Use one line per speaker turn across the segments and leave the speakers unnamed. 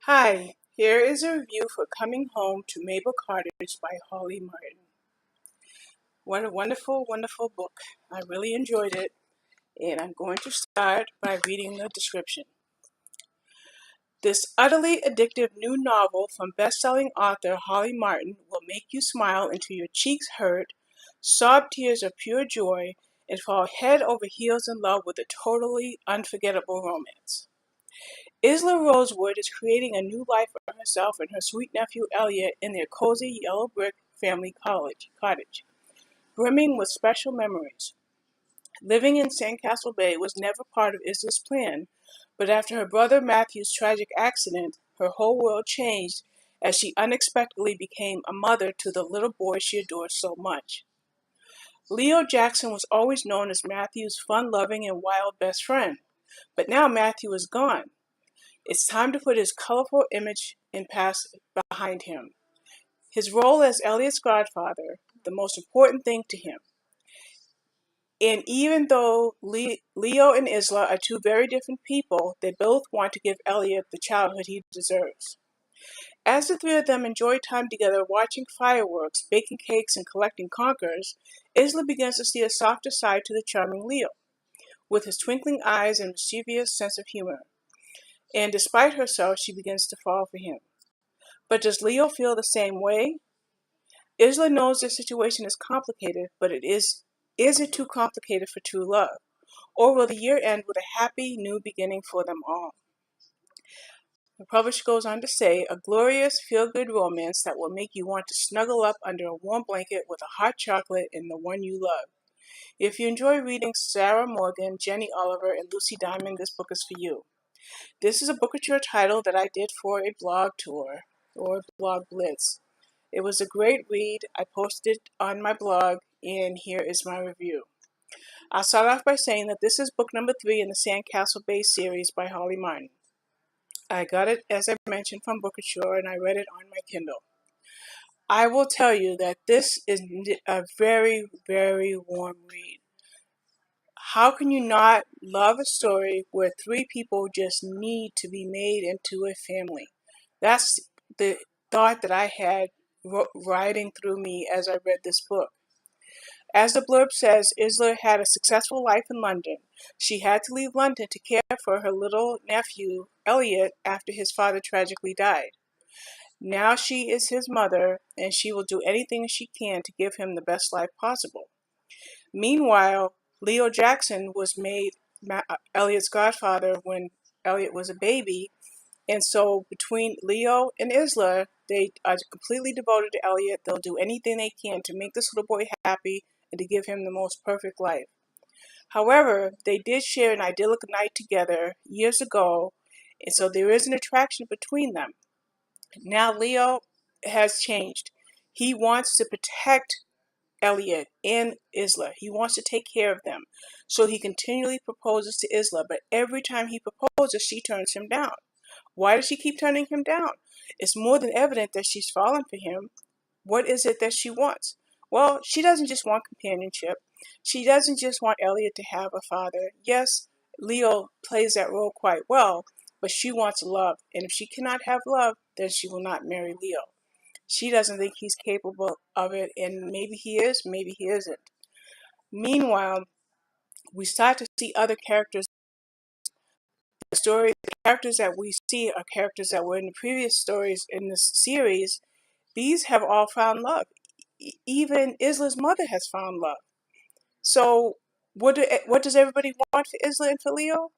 Hi, here is a review for Coming Home to Mabel Cottage by Holly Martin. What a wonderful, wonderful book. I really enjoyed it, and I'm going to start by reading the description. This utterly addictive new novel from best-selling author Holly Martin will make you smile until your cheeks hurt, sob tears of pure joy, and fall head over heels in love with a totally unforgettable romance. Isla Rosewood is creating a new life for herself and her sweet nephew Elliot in their cozy yellow brick family cottage, brimming with special memories. Living in Sandcastle Bay was never part of Isla's plan, but after her brother Matthew's tragic accident, her whole world changed as she unexpectedly became a mother to the little boy she adored so much. Leo Jackson was always known as Matthew's fun-loving and wild best friend, but now Matthew is gone. It's time to put his colorful image and past behind him. His role as Elliot's godfather, the most important thing to him. And even though Leo and Isla are two very different people, they both want to give Elliot the childhood he deserves. As the three of them enjoy time together watching fireworks, baking cakes, and collecting conkers, Isla begins to see a softer side to the charming Leo, with his twinkling eyes and mischievous sense of humor. And despite herself, she begins to fall for him. But does Leo feel the same way? Isla knows the situation is complicated, but is it too complicated for true love? Or will the year end with a happy new beginning for them all? The publisher goes on to say, a glorious, feel-good romance that will make you want to snuggle up under a warm blanket with a hot chocolate and the one you love. If you enjoy reading Sarah Morgan, Jenny Oliver, and Lucy Diamond, this book is for you. This is a Bookature title that I did for a blog tour, or blog blitz. It was a great read. I posted it on my blog, and here is my review. I'll start off by saying that this is book number 3 in the Sandcastle Bay series by Holly Martin. I got it, as I mentioned, from Bookature, and I read it on my Kindle. I will tell you that this is a very, very warm read. How can you not love a story where 3 people just need to be made into a family? That's the thought that I had riding through me as I read this book. As the blurb says, Isla had a successful life in London. She had to leave London to care for her little nephew, Elliot, after his father tragically died. Now she is his mother, and she will do anything she can to give him the best life possible. Meanwhile, Leo Jackson was made Elliot's godfather when Elliot was a baby, and so between Leo and Isla, they are completely devoted to Elliot. They'll do anything they can to make this little boy happy and to give him the most perfect life. However, they did share an idyllic night together years ago, and so there is an attraction between them. Now Leo has changed. He wants to protect Elliot and Isla. He wants to take care of them. So he continually proposes to Isla, but every time he proposes, she turns him down. Why does she keep turning him down? It's more than evident that she's fallen for him. What is it that she wants? Well, she doesn't just want companionship. She doesn't just want Elliot to have a father. Yes, Leo plays that role quite well, but she wants love. And if she cannot have love, then she will not marry Leo. She doesn't think he's capable of it, and maybe he is, maybe he isn't. Meanwhile, we start to see other characters. The characters that we see are characters that were in the previous stories in this series. These have all found love. Even Isla's mother has found love. So what does everybody want for Isla and for Leo?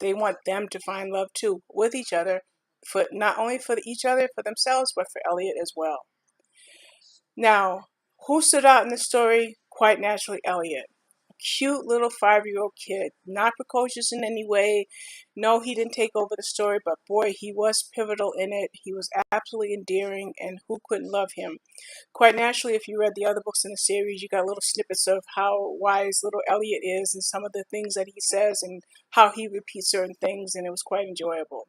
They want them to find love too, with each other, for not only for each other, for themselves, but for Elliot as well. Now, who stood out in the story? Quite naturally, Elliot. A cute little 5-year-old kid, not precocious in any way. No, he didn't take over the story, but boy, he was pivotal in it. He was absolutely endearing, and who couldn't love him? Quite naturally, if you read the other books in the series, you got little snippets of how wise little Elliot is and some of the things that he says and how he repeats certain things, and it was quite enjoyable.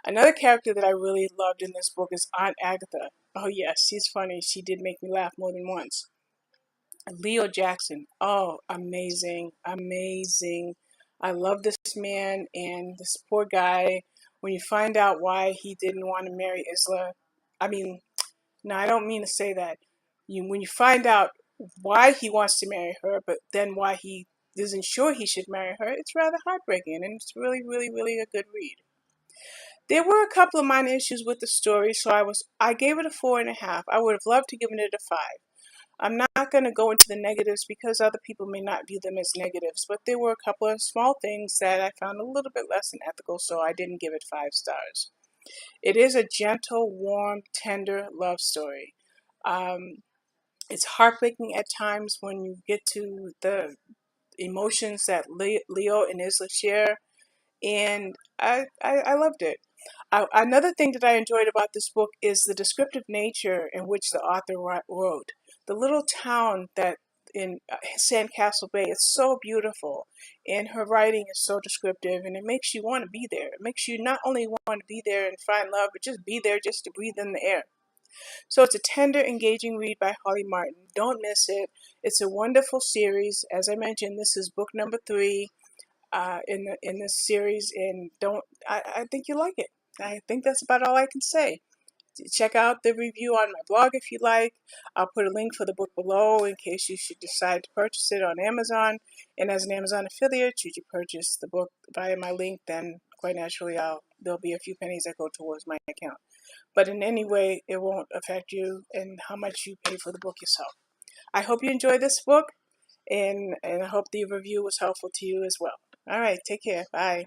Another character that I really loved in this book is Aunt Agatha. Oh yes, she's funny. She did make me laugh more than once. Leo Jackson. Oh, amazing, amazing. I love this man, and this poor guy when you find out why he didn't want to marry Isla. I mean, no, I don't mean to say that. When you find out why he wants to marry her, but then why he isn't sure he should marry her, it's rather heartbreaking, and it's really, really, really a good read. There were a couple of minor issues with the story, so I gave it a 4.5. I would have loved to give it a 5. I'm not going to go into the negatives because other people may not view them as negatives, but there were a couple of small things that I found a little bit less than ethical, so I didn't give it 5 stars. It is a gentle, warm, tender love story. It's heartbreaking at times when you get to the emotions that Leo and Isla share, and I loved it. Another thing that I enjoyed about this book is the descriptive nature in which the author wrote. The little town that in Sandcastle Bay, it's so beautiful, and her writing is so descriptive, and it makes you want to be there. It makes you not only want to be there and find love, but just be there just to breathe in the air. So it's a tender, engaging read by Holly Martin. Don't miss it. It's a wonderful series. As I mentioned, this is book number 3 in this series, and I think you like it. I think that's about all I can say. Check out the review on my blog if you like. I'll put a link for the book below in case you should decide to purchase it on Amazon. And as an Amazon affiliate, should you purchase the book via my link, then quite naturally there'll be a few pennies that go towards my account. But in any way, it won't affect you and how much you pay for the book yourself. I hope you enjoyed this book, and I hope the review was helpful to you as well. All right, take care. Bye.